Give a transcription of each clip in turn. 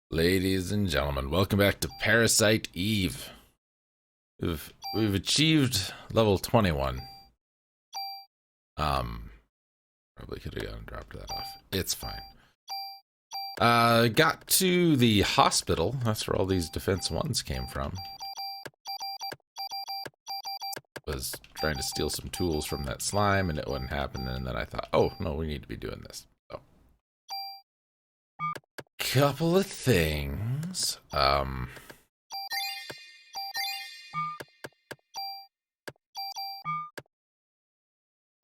Ladies and gentlemen, welcome back to Parasite Eve. We've achieved level 21. Probably could have gotten dropped that off. It's fine. Got to the hospital. That's where all these defense ones came from. Was trying to steal some tools from that slime and it wouldn't happen, and then I thought, oh no, we need to be doing this. So couple of things.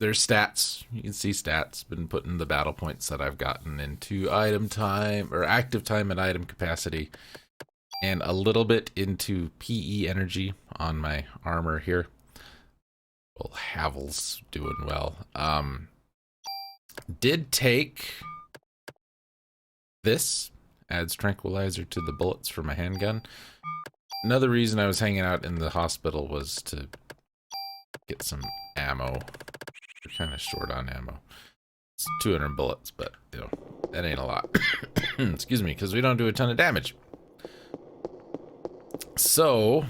There's stats. You can see stats. Been putting the battle points that I've gotten into item time, or active time and item capacity, and a little bit into PE energy on my armor here. Well, Havel's doing well. Did take this. Adds tranquilizer to the bullets for my handgun. Another reason I was hanging out in the hospital was to get some ammo. We're kind of short on ammo. It's 200 bullets, but you know, that ain't a lot. Excuse me, because we don't do a ton of damage. So,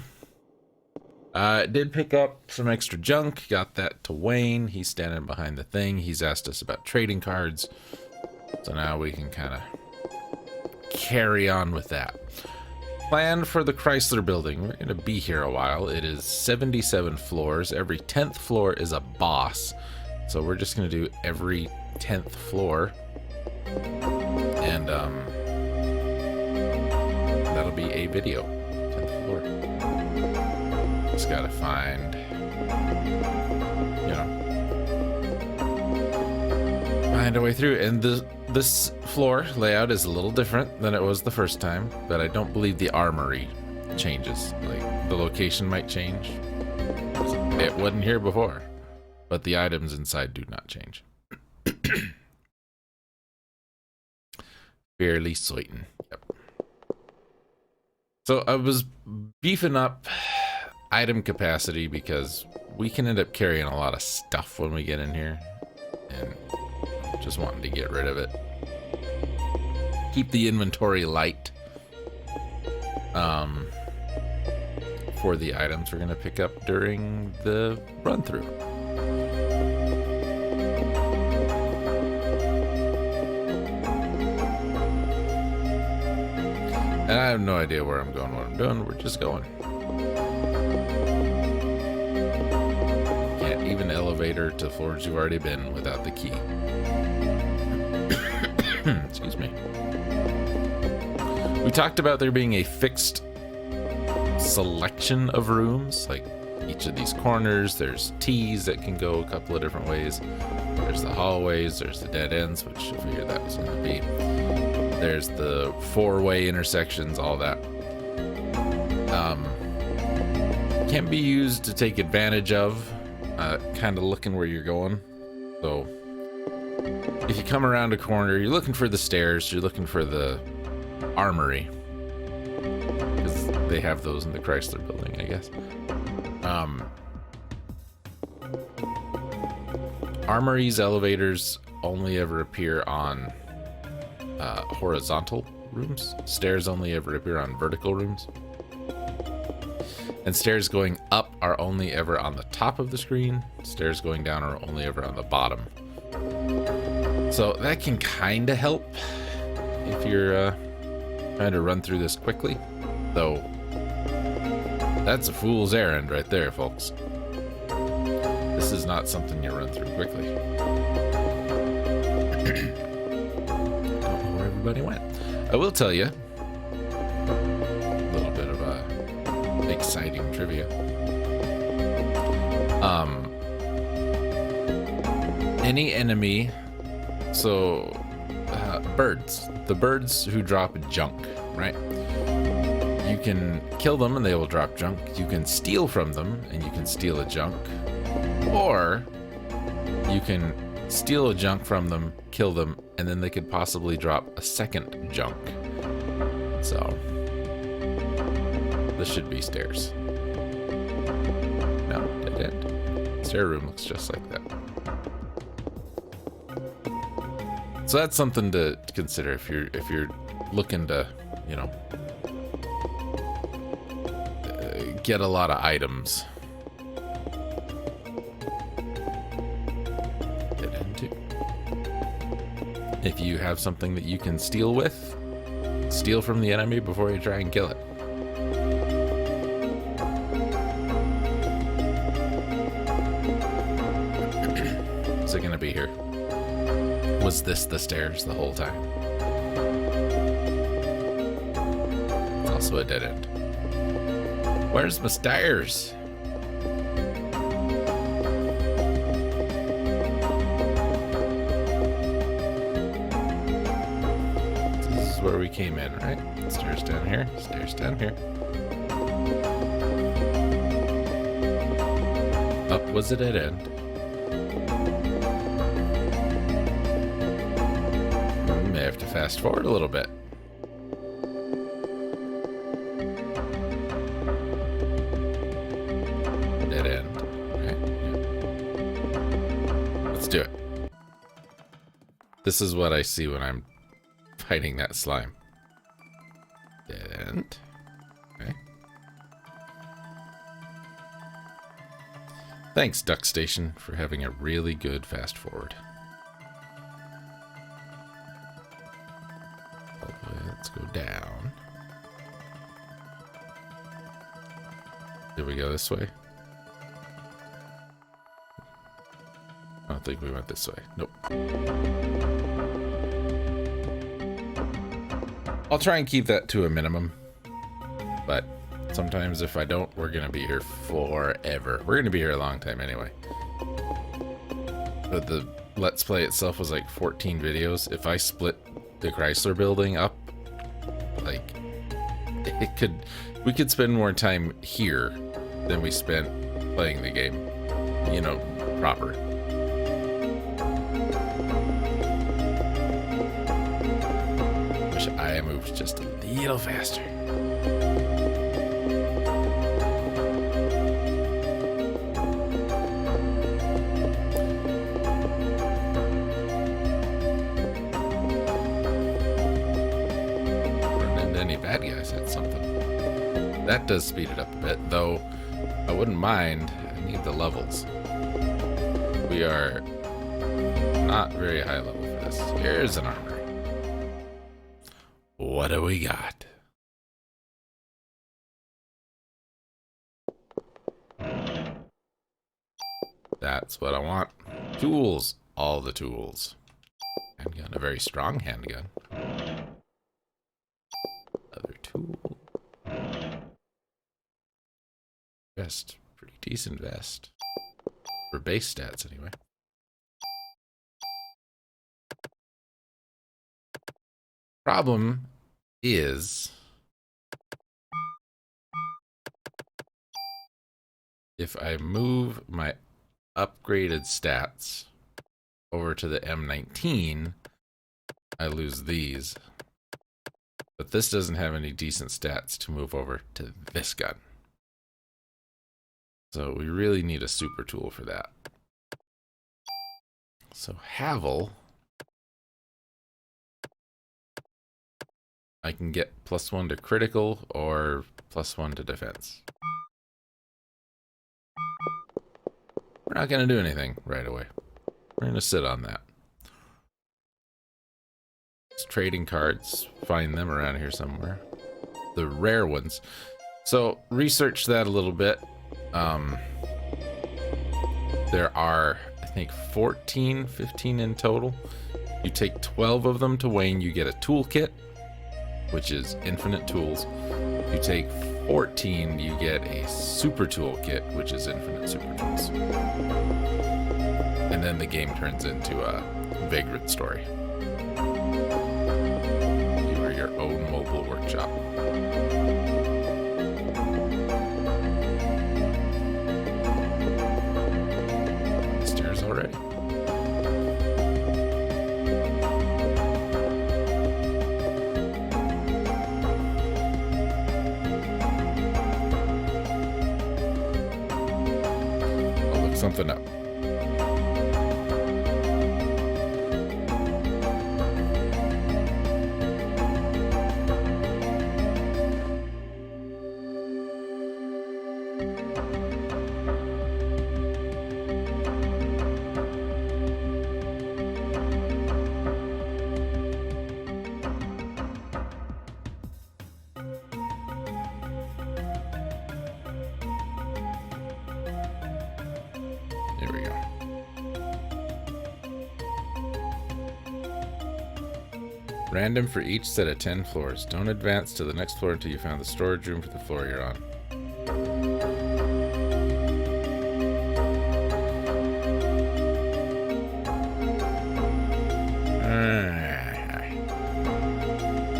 did pick up some extra junk. Got that to Wayne. He's standing behind the thing. He's asked us about trading cards. So now we can kind of carry on with that. Plan for the Chrysler building. We're going to be here a while. It is 77 floors. Every 10th floor is a boss. So we're just going to do every 10th floor. And that'll be a video. 10th floor. Just got to find, find a way through. And this floor layout is a little different than it was the first time, but I don't believe the armory changes. Like, the location might change. It wasn't here before, but the items inside do not change. Fairly certain. Yep. So I was beefing up item capacity because we can end up carrying a lot of stuff when we get in here, and just wanting to get rid of it. Keep the inventory light for the items we're going to pick up during the run through. And I have no idea where I'm going, what I'm doing. We're just going. Can't even elevator to floors you've already been without the key. Excuse me. We talked about there being a fixed selection of rooms, like each of these corners. There's T's that can go a couple of different ways. There's the hallways, there's the dead ends, which I figured that was going to be. There's the four-way intersections, all that. Can be used to take advantage of, kind of looking where you're going. So if you come around a corner, you're looking for the stairs, you're looking for the armory, because they have those in the Chrysler building, I guess. Armories, elevators only ever appear on horizontal rooms. Stairs only ever appear on vertical rooms. And stairs going up are only ever on the top of the screen. Stairs going down are only ever on the bottom. So that can kind of help if you're trying to run through this quickly. Though, that's a fool's errand right there, folks. This is not something you run through quickly. Don't know where everybody went. I will tell you a little bit of exciting trivia. Any enemy, so birds, the birds who drop junk, right? You can kill them and they will drop junk. You can steal from them and you can steal a junk, or you can steal a junk from them, kill them, and then they could possibly drop a second junk. So this should be stairs. No, dead end. Stair room looks just like that. So that's something to consider if you're looking to you know, get a lot of items. Get into. If you have something that you can steal with, steal from the enemy before you try and kill it. Is it gonna be here? Was this the stairs the whole time? It's also a dead end. Where's my stairs? This is where we came in, right? Stairs down here, stairs down here. Up was a dead end. May have to fast forward a little bit. Dead end. Right? Yeah. Let's do it. This is what I see when I'm fighting that slime. Dead end. Okay. Thanks, Duck Station, for having a really good fast forward. Let's go down. Did we go this way? I don't think we went this way. Nope. I'll try and keep that to a minimum. But sometimes if I don't, we're going to be here forever. We're going to be here a long time anyway. But the Let's Play itself was like 14 videos. If I split the Chrysler building up, like, we could spend more time here than we spent playing the game, you know, proper. Wish I moved just a little faster. Bad guys had something. That does speed it up a bit, though I wouldn't mind. I need the levels. We are not very high level for this. Here's an armor. What do we got? That's what I want. Tools. All the tools. Handgun. A very strong handgun. Other tool. Vest. Pretty decent vest. For base stats, anyway. Problem is, if I move my upgraded stats over to the M19, I lose these. But this doesn't have any decent stats to move over to this gun. So we really need a super tool for that. So Havel, I can get +1 to critical or +1 to defense. We're not going to do anything right away. We're going to sit on that. Trading cards, find them around here somewhere. The rare ones. So research that a little bit. There are, I think, 15 in total. You take 12 of them to Wayne, you get a toolkit, which is infinite tools. You take 14, you get a super toolkit, which is infinite super tools. And then the game turns into a Vagrant story. Your own mobile workshop. Stairs already. I'll look something up. Random for each set of 10 floors. Don't advance to the next floor until you found the storage room for the floor you're on.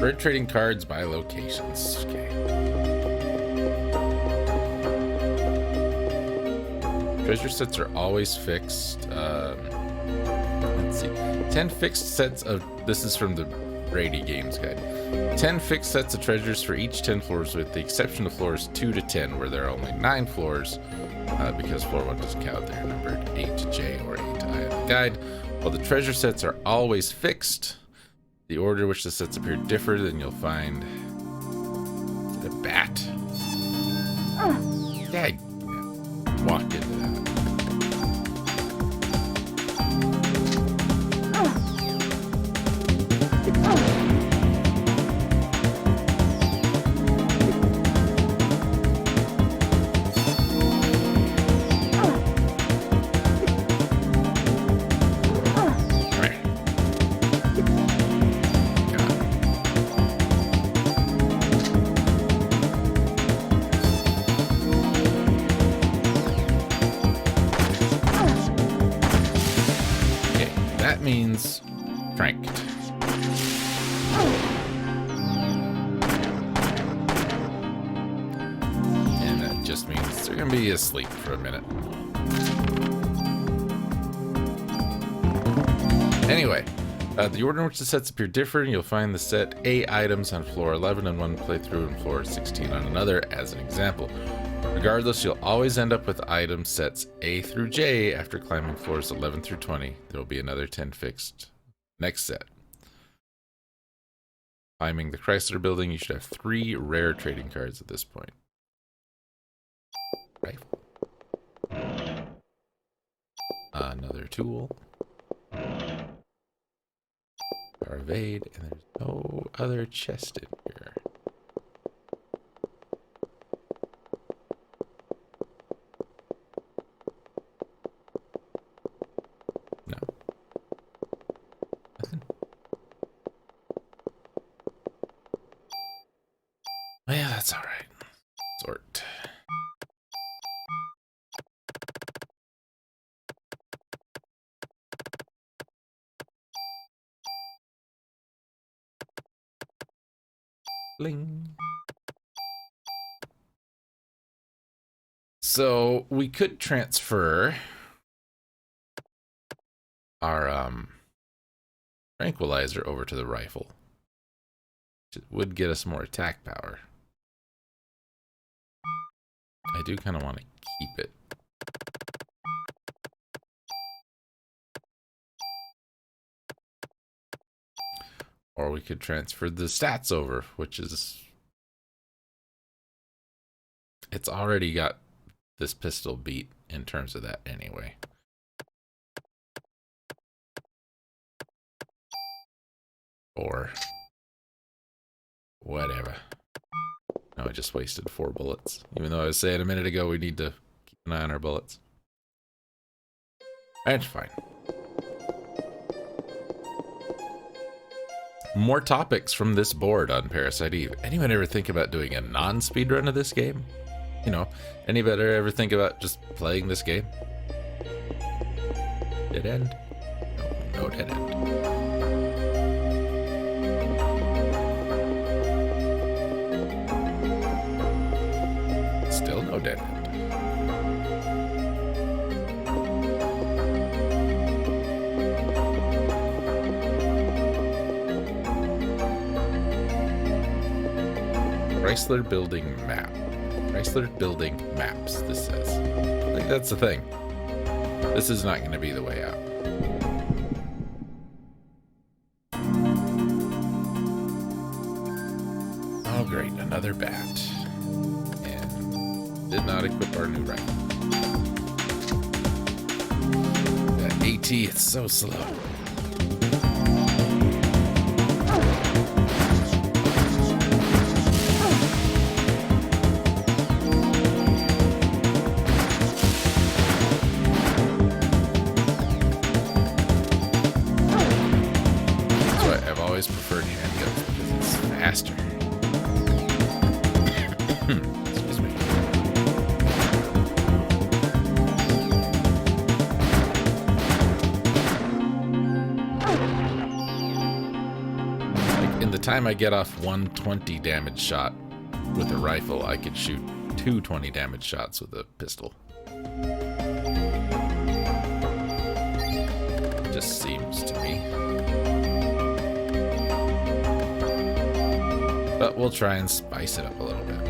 Bird trading cards by locations. Okay. Treasure sets are always fixed. Let's see. 10 fixed sets of... This is from the Brady Games Guide. 10 fixed sets of treasures for each 10 floors, with the exception of floors 2 to 10, where there are only 9 floors, because floor 1 doesn't count. They're numbered A to J or A to I in the guide. While the treasure sets are always fixed, the order in which the sets appear differ, then you'll find the bat. Yeah, I walked into that. Means cranked. And that just means they're gonna be asleep for a minute. Anyway, the order in which the sets appear different. You'll find the set A items on floor 11 on one playthrough and floor 16 on another, as an example. Regardless, you'll always end up with item sets A through J after climbing floors 11 through 20. There will be another 10 fixed. Next set. Climbing the Chrysler building, you should have 3 rare trading cards at this point. Rifle. Another tool. Power evade, and there's no other chest in here. Yeah, that's all right. Sort. Bling. So we could transfer our tranquilizer over to the rifle. It would get us more attack power. I do kind of want to keep it. Or we could transfer the stats over, which is... It's already got this pistol beat in terms of that anyway. Or... whatever. No, I just wasted 4 bullets. Even though I was saying a minute ago we need to keep an eye on our bullets. That's fine. More topics from this board on Parasite Eve. Anyone ever think about doing a non-speedrun of this game? You know, anybody ever think about just playing this game? Dead end? No, no dead end. Still no dead end. Chrysler building map. Chrysler building maps, this says. I think that's the thing. This is not going to be the way out. Oh great, another bat. And did not equip our new rifle. That AT, it's so slow. preferred handguns because it's faster. Excuse me. Like in the time I get off 120 damage shot with a rifle, I could shoot 220 damage shots with a pistol. Just seems to me. But we'll try and spice it up a little bit.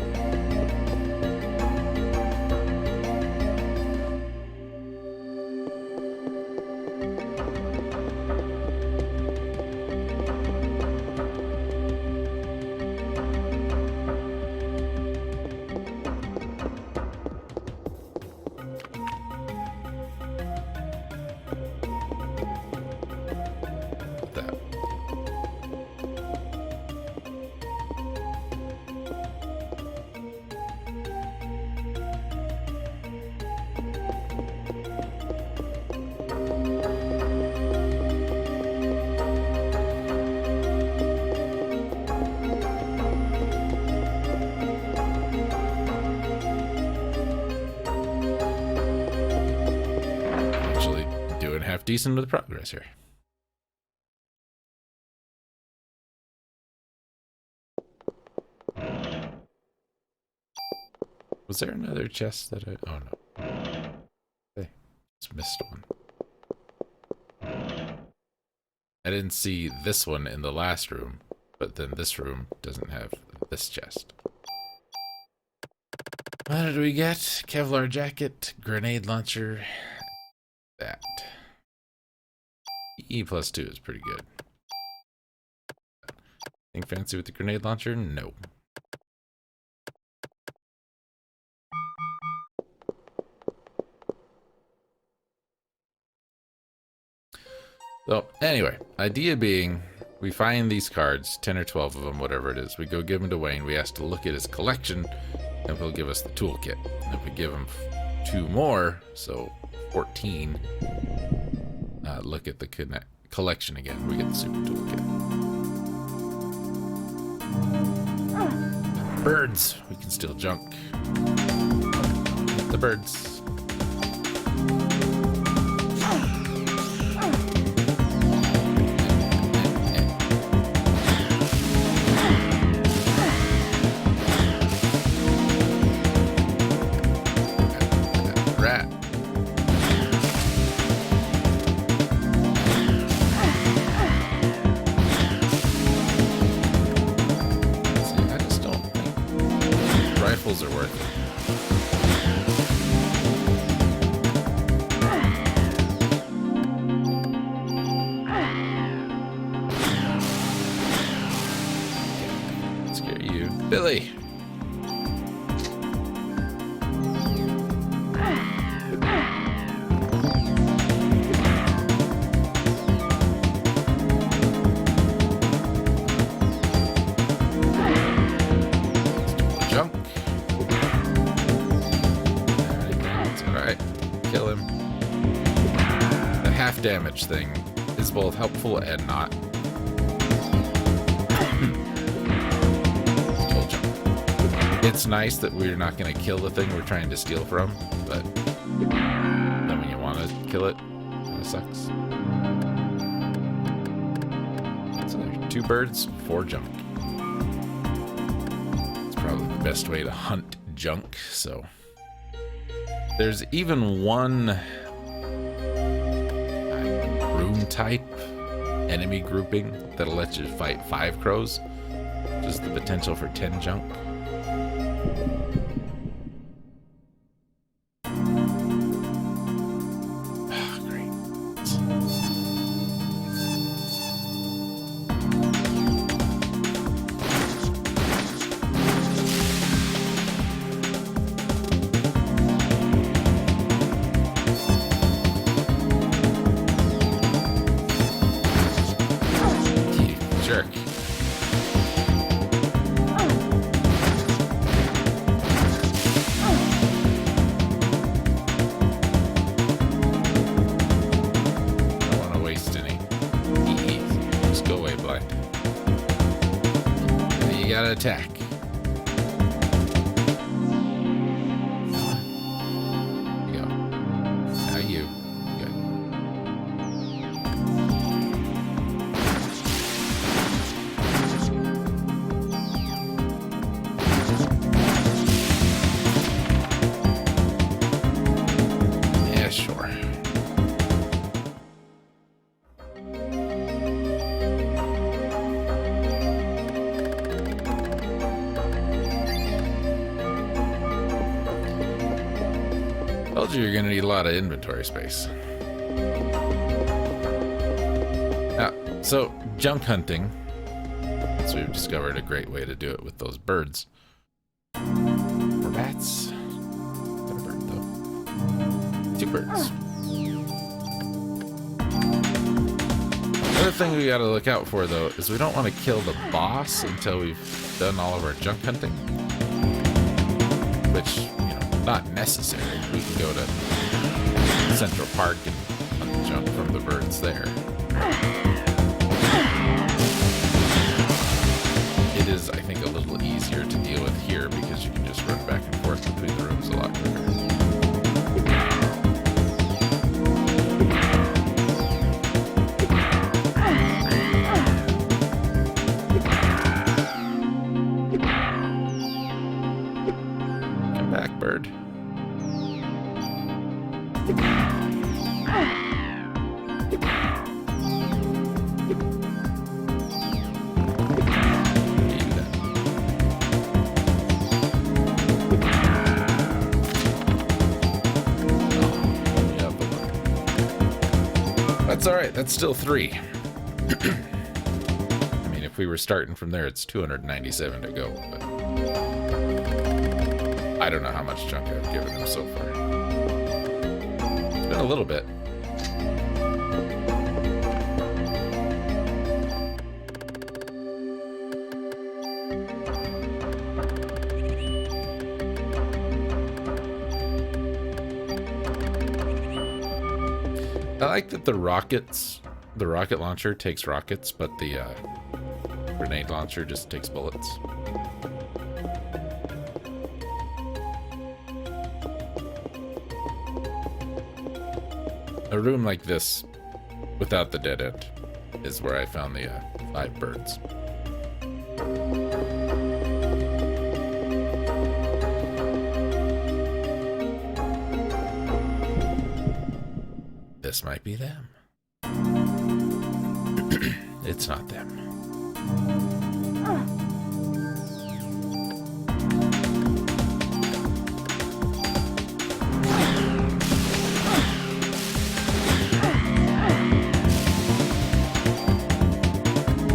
Half decent with progress here. Was there another chest that I... Oh no. Hey, just missed one. I didn't see this one in the last room, but then this room doesn't have this chest. What did we get? Kevlar jacket, grenade launcher, that. E+2 is pretty good. Think fancy with the grenade launcher? No. So, anyway, idea being, we find these cards, 10 or 12 of them, whatever it is. We go give them to Wayne. We ask to look at his collection, and he'll give us the toolkit. And if we give him 2 more, so 14, look at the collection again. We get the super toolkit. Birds. We can steal junk. The birds. Are worth it. Let's get you, Billy. Damage thing is both helpful and not. Told you. It's nice that we're not going to kill the thing we're trying to steal from, but then when you want to kill it, kind of sucks. So there's 2 birds, 4 junk. It's probably the best way to hunt junk, so. There's even one type enemy grouping that'll let you fight 5 crows. Just the potential for 10 junk. Ah, great. you gotta attack. Go. Now you. Good. Yeah, sure. Told you you're gonna need a lot of inventory space. Now, so junk hunting. So we've discovered a great way to do it with those birds. Or bats. Not a bird though. 2 birds. Another thing we gotta look out for though is we don't want to kill the boss until we've done all of our junk hunting. Which, you know, not necessary. We can go to Central Park and hunt the junk from the birds there. It is, I think, a little easier to deal with here because you can just run back and forth between the rooms a lot quicker. Come back, bird. That's alright, that's still 3. I mean, if we were starting from there, it's 297 to go, but I don't know how much junk I've given him so far. It's been a little bit. I like that the rocket launcher takes rockets, but the grenade launcher just takes bullets. A room like this, without the dead end, is where I found the 5 birds. This might be them. It's not them.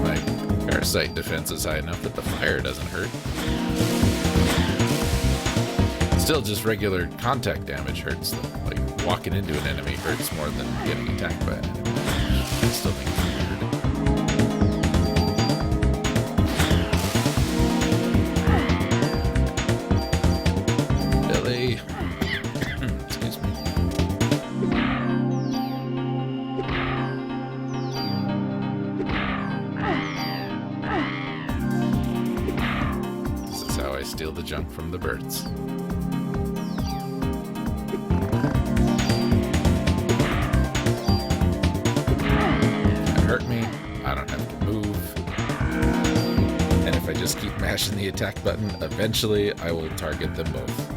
My parasite defense is high enough that the fire doesn't hurt. Still, just regular contact damage hurts though. Like walking into an enemy hurts more than getting attacked by an enemy. I still think it's weird. Billy. Excuse me. This is how I steal the junk from the birds. Hurt me, I don't have to move, and if I just keep mashing the attack button, eventually I will target them both.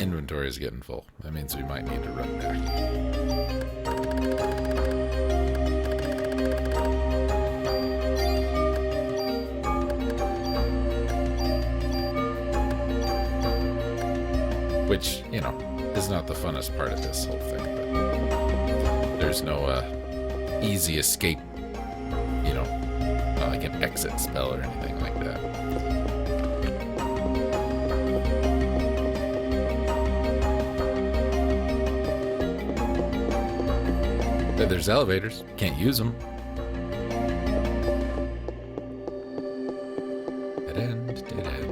Inventory is getting full. That means we might need to run back. Which, you know, is not the funnest part of this whole thing, but there's no easy escape, you know, like an exit spell or anything like that. But there's elevators, can't use them. Dead end, dead end.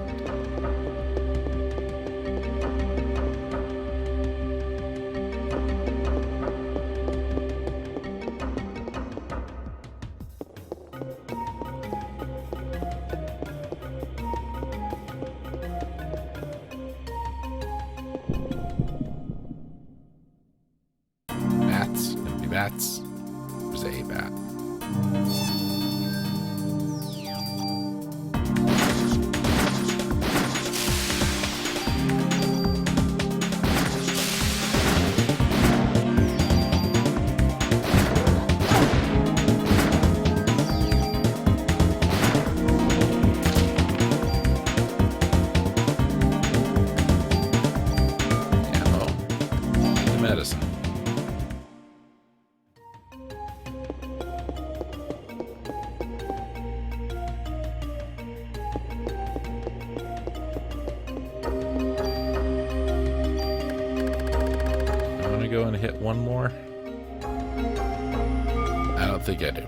Any bats? There's a bat. Medicine. I'm gonna go and hit one more. I don't think I do.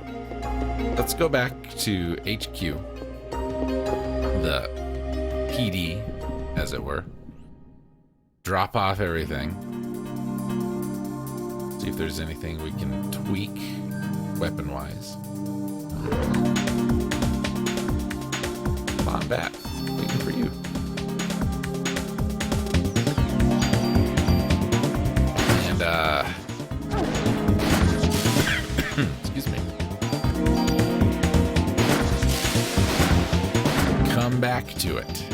Let's go back to HQ, the PD, as it were. Drop off everything. See if there's anything we can tweak weapon-wise. Come on, bat. Waiting for you. And, excuse me. Come back to it.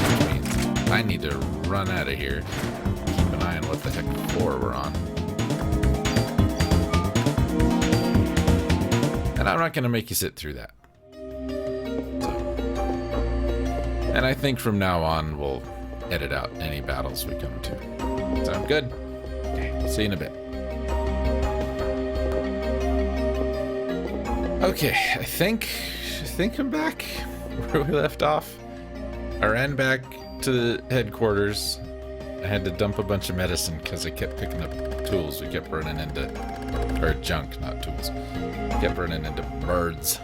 Which means I need to run out of here. Keep an eye on what the heck floor we're on. And I'm not going to make you sit through that. So. And I think from now on, we'll edit out any battles we come to. Sound good? Okay, see you in a bit. Okay, I think I'm back where we left off. I ran back to headquarters. I had to dump a bunch of medicine because I kept picking up tools. We kept running into, or junk, not tools. Kept running into birds.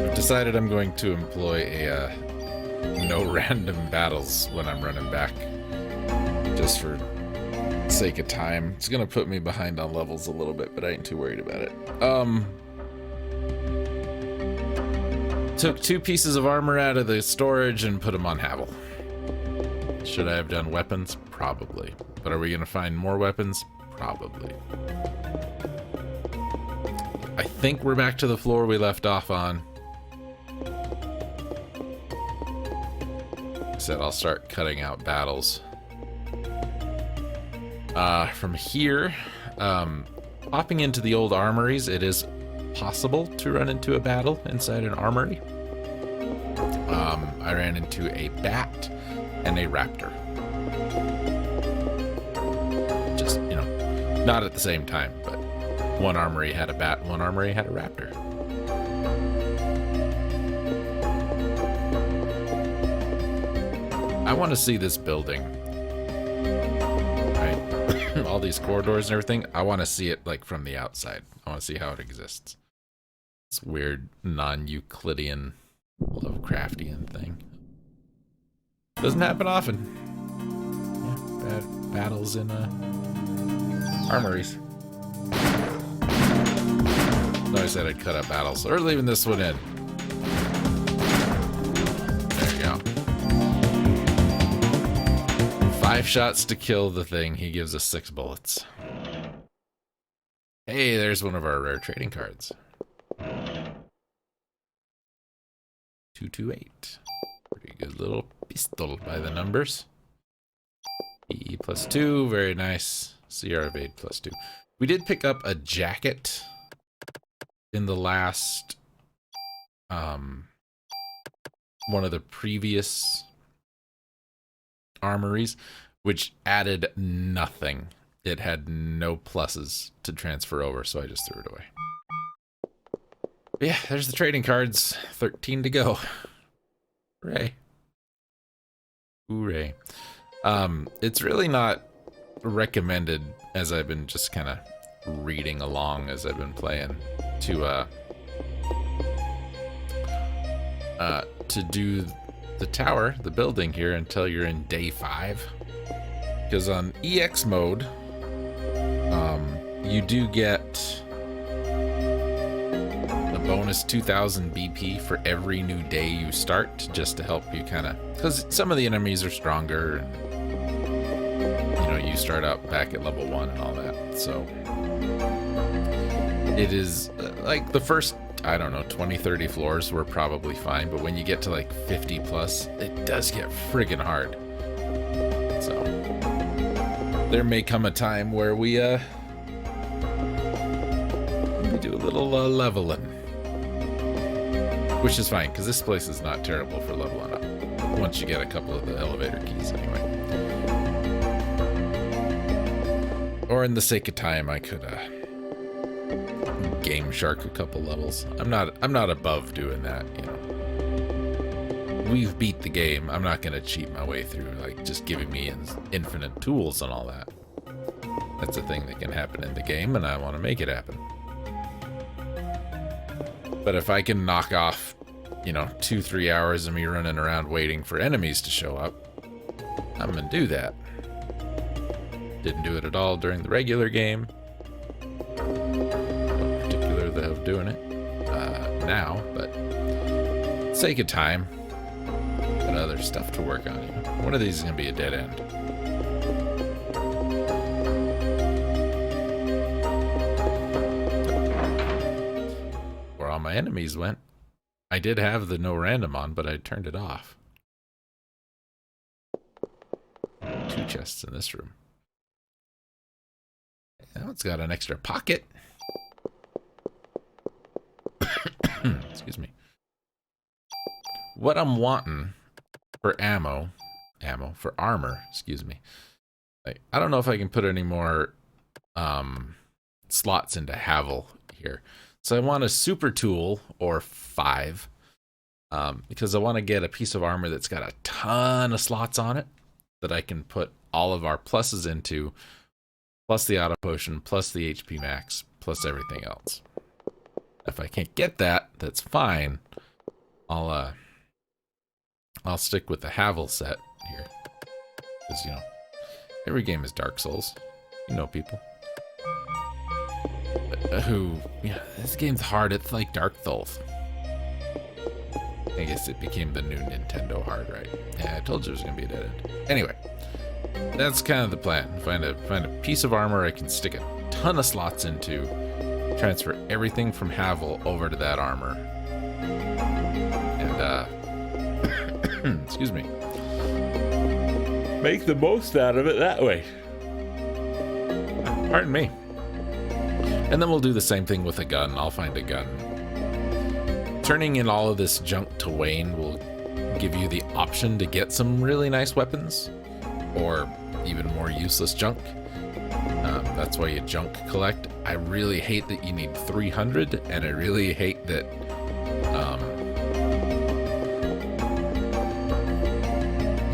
I've decided I'm going to employ a no random battles when I'm running back, just for sake of time. It's gonna put me behind on levels a little bit, but I ain't too worried about it. Took 2 pieces of armor out of the storage and put them on Havel. Should I have done weapons? Probably. But are we gonna find more weapons? Probably. I think we're back to the floor we left off on. I said I'll start cutting out battles. From here, popping into the old armories, it is possible to run into a battle inside an armory. I ran into a bat and a raptor. Just, you know, not at the same time, but one armory had a bat, one armory had a raptor. I want to see this building. Right? All these corridors and everything, I want to see it like from the outside. I want to see how it exists. This weird non-Euclidean Lovecraftian thing. Doesn't happen often. Yeah, battles in armories. No, I said I'd cut up battles. Or leaving this one in. There you go. 5 shots to kill the thing. He gives us 6 bullets. Hey, there's one of our rare trading cards. 228. Pretty good little pistol by the numbers. E +2, very nice. CR evade +2. We did pick up a jacket in the last one of the previous armories, which added nothing. It had no pluses to transfer over, so I just threw it away. But yeah, there's the trading cards. 13 to go. Hooray. Hooray. It's really not recommended, as I've been just kind of reading along as I've been playing, to do the tower, the building here, until you're in day 5. Because on EX mode, you do get a bonus 2000 BP for every new day you start, just to help you kind of, because some of the enemies are stronger, you start out back at level 1 and all that. So it is like the first, I don't know, 20, 30 floors were probably fine, but when you get to like 50 plus, it does get friggin' hard. So there may come a time where we do a little leveling, which is fine because this place is not terrible for leveling up once you get a couple of the elevator keys anyway. Or in the sake of time, I could game shark a couple levels. I'm not above doing that, you know. We've beat the game. I'm not gonna cheat my way through, like just giving me infinite tools and all that. That's a thing that can happen in the game, and I want to make it happen. But if I can knock off, you know, 2-3 hours of me running around waiting for enemies to show up, I'm gonna do that. Didn't do it at all during the regular game. No particular way of doing it now, but sake of time. Got other stuff to work on. You know? One of these is gonna be a dead end. Where all my enemies went. I did have the no random on, but I turned it off. 2 chests in this room. Now it's got an extra pocket. Excuse me. What I'm wanting for for armor, excuse me. Like, I don't know if I can put any more slots into Havel here. So I want a super tool or 5 because I want to get a piece of armor that's got a ton of slots on it that I can put all of our pluses into, plus the auto potion, plus the HP max, plus everything else. If I can't get that, that's fine. I'll stick with the Havel set here, because you know every game is Dark Souls. You know people who, yeah, this game's hard. It's like Dark Souls. I guess it became the new Nintendo hard, right? Yeah, I told you it was gonna be a dead end. Anyway, that's kind of the plan. Find a piece of armor I can stick a ton of slots into, transfer everything from Havel over to that armor, and excuse me, make the most out of it that way. Pardon me. And then we'll do the same thing with a gun. I'll find a gun. Turning in all of this junk to Wayne will give you the option to get some really nice weapons, or even more useless junk. That's why you junk collect. I really hate that you need 300, and I really hate that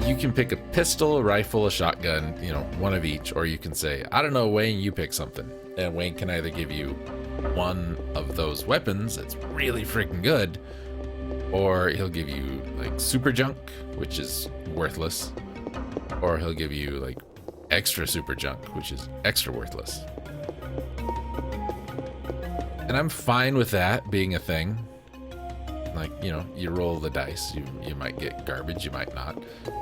you can pick a pistol, a rifle, a shotgun, you know, one of each, or you can say, I don't know, Wayne, you pick something. And Wayne can either give you one of those weapons that's really freaking good, or he'll give you like super junk, which is worthless, or he'll give you like extra super junk, which is extra worthless. And I'm fine with that being a thing. Like, you know, you roll the dice, you might get garbage, you might not,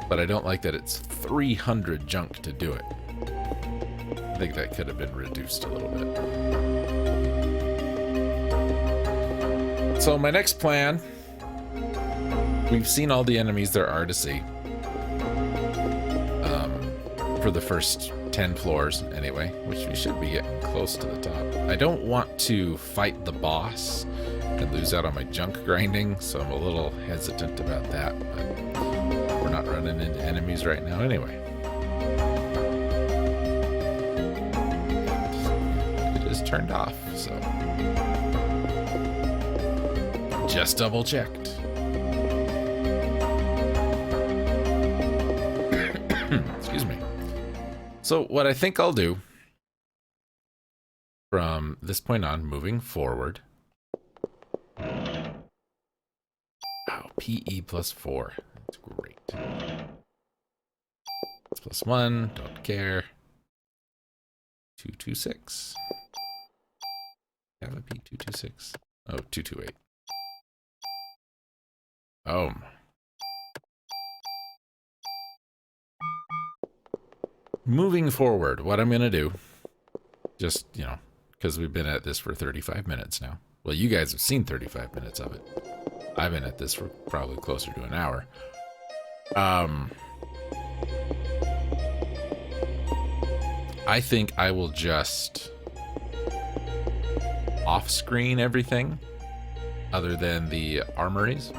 but I don't like that it's 300 junk to do it. I think that could have been reduced a little bit. So my next plan, we've seen all the enemies there are to see. For the first 10 floors anyway, which we should be getting close to the top. I don't want to fight the boss and lose out on my junk grinding, so I'm a little hesitant about that, but we're not running into enemies right now anyway. It is turned off, so just double checked. Excuse me. So what I think I'll do from this point on, moving forward. Wow, PE plus 4. That's great. It's plus 1, don't care. 226. Have a P226. Oh, 228. moving forward, what I'm going to do, just, you know, because we've been at this for 35 minutes now. Well, you guys have seen 35 minutes of it. I've been at this for probably closer to an hour. I think I will just off-screen everything other than the armories.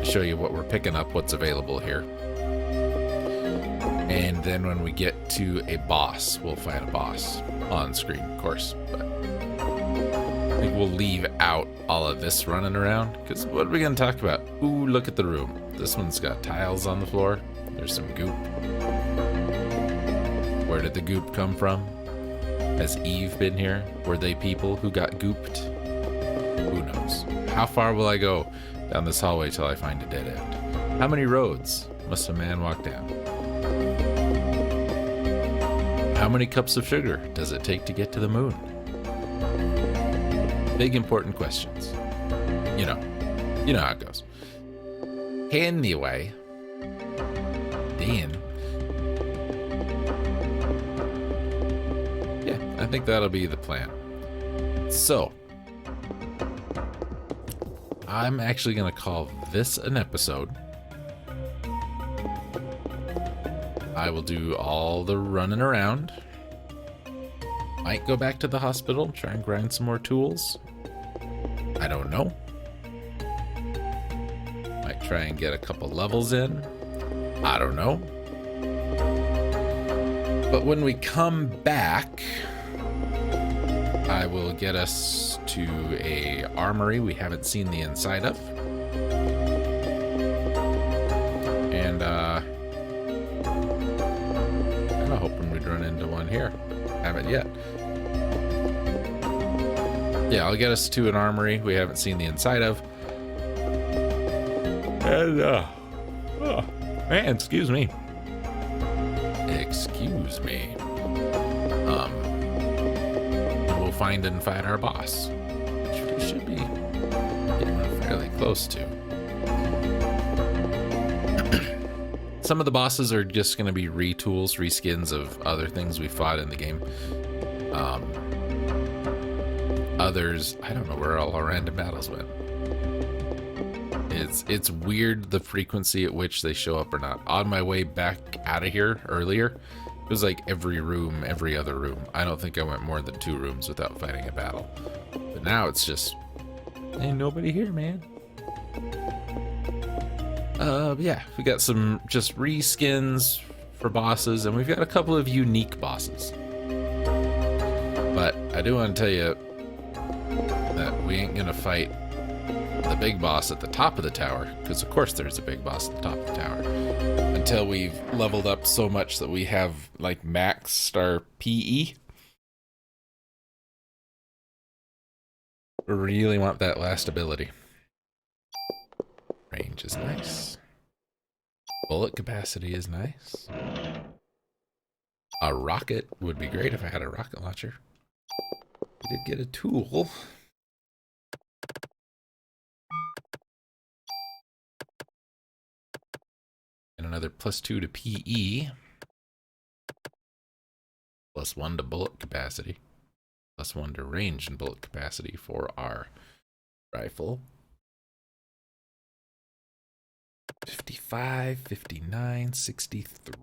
Show you what we're picking up, what's available here. And then when we get to a boss, we'll fight a boss on screen, of course. But I think we'll leave out all of this running around, because what are we going to talk about? Ooh, look at the room. This one's got tiles on the floor. There's some goop. Where did the goop come from? Has Eve been here? Were they people who got gooped? Who knows? How far will I go down this hallway till I find a dead end? How many roads must a man walk down? How many cups of sugar does it take to get to the moon? Big important questions. You know how it goes. Anyway, Dan. Yeah, I think that'll be the plan. So, I'm actually going to call this an episode. I will do all the running around. Might go back to the hospital, try and grind some more tools. I don't know. Might try and get a couple levels in. I don't know. But when we come back, I will get us to a armory we haven't seen the inside of. And I'm hoping we'd run into one here. Haven't yet. Yeah, I'll get us to an armory we haven't seen the inside of. And, oh, man, excuse me. Excuse me. And we'll find and fight our boss, which we should be getting fairly close to. Some of the bosses are just going to be retools, reskins of other things we fought in the game. Others, I don't know where all our random battles went. It's weird the frequency at which they show up or not. On my way back out of here earlier, it was like every room, every other room. I don't think I went more than 2 rooms without fighting a battle. But now it's just, ain't nobody here, man. Yeah, we got some just reskins for bosses, and we've got a couple of unique bosses. But I do want to tell you that we ain't gonna fight the big boss at the top of the tower, because of course there's a big boss at the top of the tower, until we've leveled up so much that we have like max star PE. We really want that last ability. Range is nice. Bullet capacity is nice. A rocket would be great if I had a rocket launcher. We did get a tool. And another +2 to PE. +1 to bullet capacity. +1 to range and bullet capacity for our rifle. 55, 59, 63.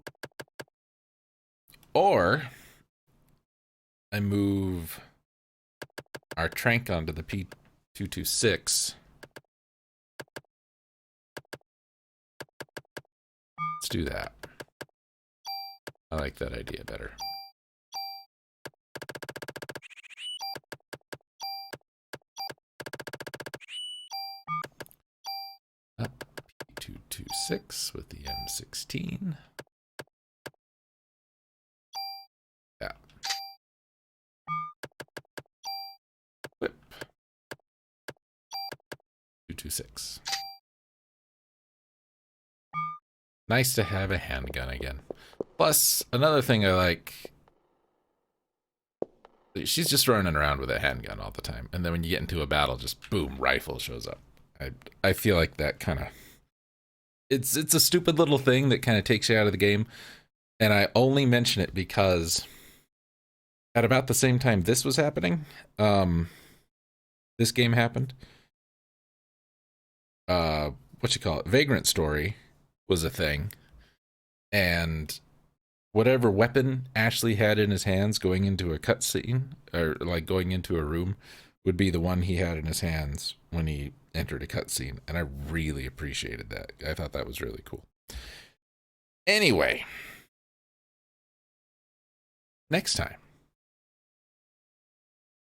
Or I move our trank onto the P226. Let's do that. I like that idea better. Up P226 with the M16. Yeah. Whip. 226. Nice to have a handgun again. Plus, another thing I like, she's just running around with a handgun all the time. And then when you get into a battle, just boom, rifle shows up. I feel like that kind of, it's a stupid little thing that kind of takes you out of the game. And I only mention it because at about the same time this was happening, this game happened. What you call it? Vagrant Story was a thing, and whatever weapon Ashley had in his hands going into a cutscene or like going into a room would be the one he had in his hands when he entered a cutscene, and I really appreciated that. I thought that was really cool. Anyway, next time